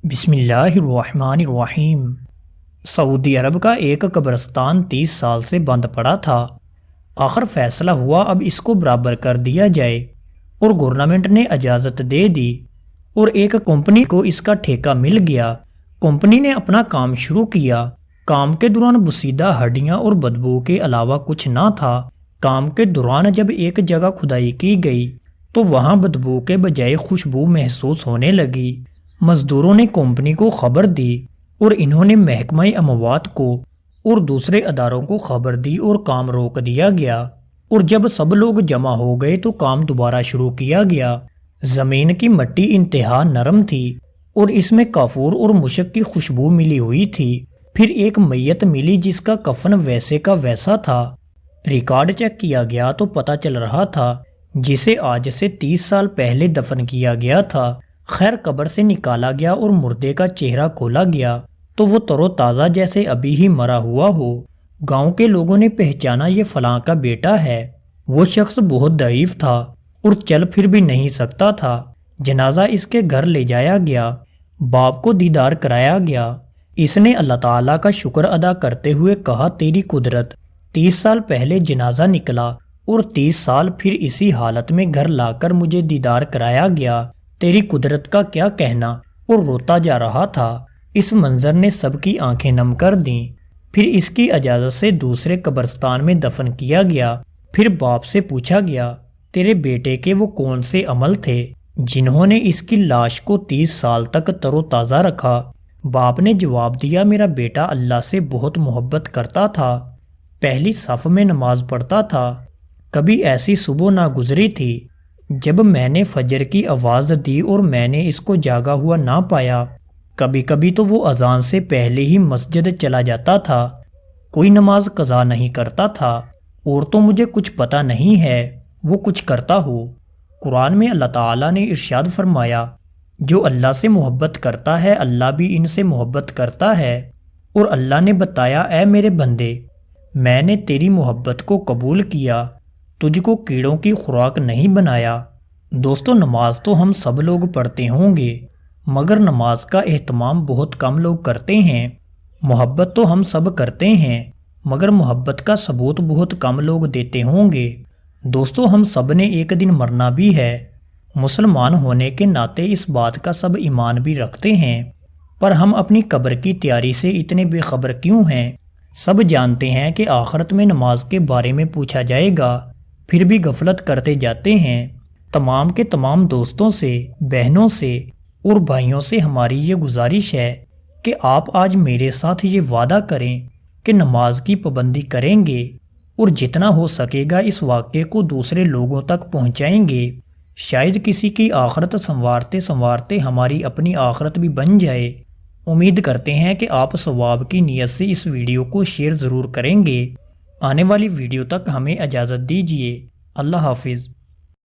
بسم اللہ الرحمن الرحیم۔ سعودی عرب کا ایک قبرستان 30 سال سے بند پڑا تھا۔ آخر فیصلہ ہوا اب اس کو برابر کر دیا جائے اور گورنمنٹ نے اجازت دے دی اور ایک کمپنی کو اس کا ٹھیکہ مل گیا۔ کمپنی نے اپنا کام شروع کیا۔ کام کے دوران بسیدہ ہڈیاں اور بدبو کے علاوہ کچھ نہ تھا۔ کام کے دوران جب ایک جگہ کھدائی کی گئی تو وہاں بدبو کے بجائے خوشبو محسوس ہونے لگی۔ مزدوروں نے کمپنی کو خبر دی اور انہوں نے محکمہ اموات کو اور دوسرے اداروں کو خبر دی اور کام روک دیا گیا، اور جب سب لوگ جمع ہو گئے تو کام دوبارہ شروع کیا گیا۔ زمین کی مٹی انتہا نرم تھی اور اس میں کافور اور مشک کی خوشبو ملی ہوئی تھی۔ پھر ایک میت ملی جس کا کفن ویسے کا ویسا تھا۔ ریکارڈ چیک کیا گیا تو پتہ چل رہا تھا جسے آج سے 30 سال پہلے دفن کیا گیا تھا۔ خیر قبر سے نکالا گیا اور مردے کا چہرہ کھولا گیا تو وہ تر و تازہ جیسے ابھی ہی مرا ہوا ہو۔ گاؤں کے لوگوں نے پہچانا یہ فلاں کا بیٹا ہے۔ وہ شخص بہت ضعیف تھا اور چل پھر بھی نہیں سکتا تھا۔ جنازہ اس کے گھر لے جایا گیا۔ باپ کو دیدار کرایا گیا۔ اس نے اللہ تعالیٰ کا شکر ادا کرتے ہوئے کہا، تیری قدرت، 30 سال پہلے جنازہ نکلا اور 30 سال پھر اسی حالت میں گھر لا کر مجھے دیدار کرایا گیا، تیری قدرت کا کیا کہنا، اور روتا جا رہا تھا۔ اس منظر نے سب کی آنکھیں نم کر دیں۔ پھر اس کی اجازت سے دوسرے قبرستان میں دفن کیا گیا۔ پھر باپ سے پوچھا گیا، تیرے بیٹے کے وہ کون سے عمل تھے جنہوں نے اس کی لاش کو 30 سال تک تر و تازہ رکھا؟ باپ نے جواب دیا، میرا بیٹا اللہ سے بہت محبت کرتا تھا، پہلی صف میں نماز پڑھتا تھا، کبھی ایسی صبح نہ گزری تھی جب میں نے فجر کی آواز دی اور میں نے اس کو جاگا ہوا نہ پایا۔ کبھی کبھی تو وہ اذان سے پہلے ہی مسجد چلا جاتا تھا، کوئی نماز قضا نہیں کرتا تھا، اور تو مجھے کچھ پتہ نہیں ہے وہ کچھ کرتا ہو۔ قرآن میں اللہ تعالیٰ نے ارشاد فرمایا، جو اللہ سے محبت کرتا ہے اللہ بھی ان سے محبت کرتا ہے، اور اللہ نے بتایا، اے میرے بندے، میں نے تیری محبت کو قبول کیا، تجھ کو کیڑوں کی خوراک نہیں بنایا۔ دوستو، نماز تو ہم سب لوگ پڑھتے ہوں گے مگر نماز کا اہتمام بہت کم لوگ کرتے ہیں۔ محبت تو ہم سب کرتے ہیں مگر محبت کا ثبوت بہت کم لوگ دیتے ہوں گے۔ دوستو، ہم سب نے ایک دن مرنا بھی ہے۔ مسلمان ہونے کے ناطے اس بات کا سب ایمان بھی رکھتے ہیں، پر ہم اپنی قبر کی تیاری سے اتنے بے خبر کیوں ہیں؟ سب جانتے ہیں کہ آخرت میں نماز کے بارے میں پوچھا جائے گا، پھر بھی غفلت کرتے جاتے ہیں۔ تمام کے تمام دوستوں سے، بہنوں سے اور بھائیوں سے ہماری یہ گزارش ہے کہ آپ آج میرے ساتھ یہ وعدہ کریں کہ نماز کی پابندی کریں گے اور جتنا ہو سکے گا اس واقعے کو دوسرے لوگوں تک پہنچائیں گے۔ شاید کسی کی آخرت سنوارتے سنوارتے ہماری اپنی آخرت بھی بن جائے۔ امید کرتے ہیں کہ آپ ثواب کی نیت سے اس ویڈیو کو شیئر ضرور کریں گے۔ آنے والی ویڈیو تک ہمیں اجازت دیجیے۔ اللہ حافظ۔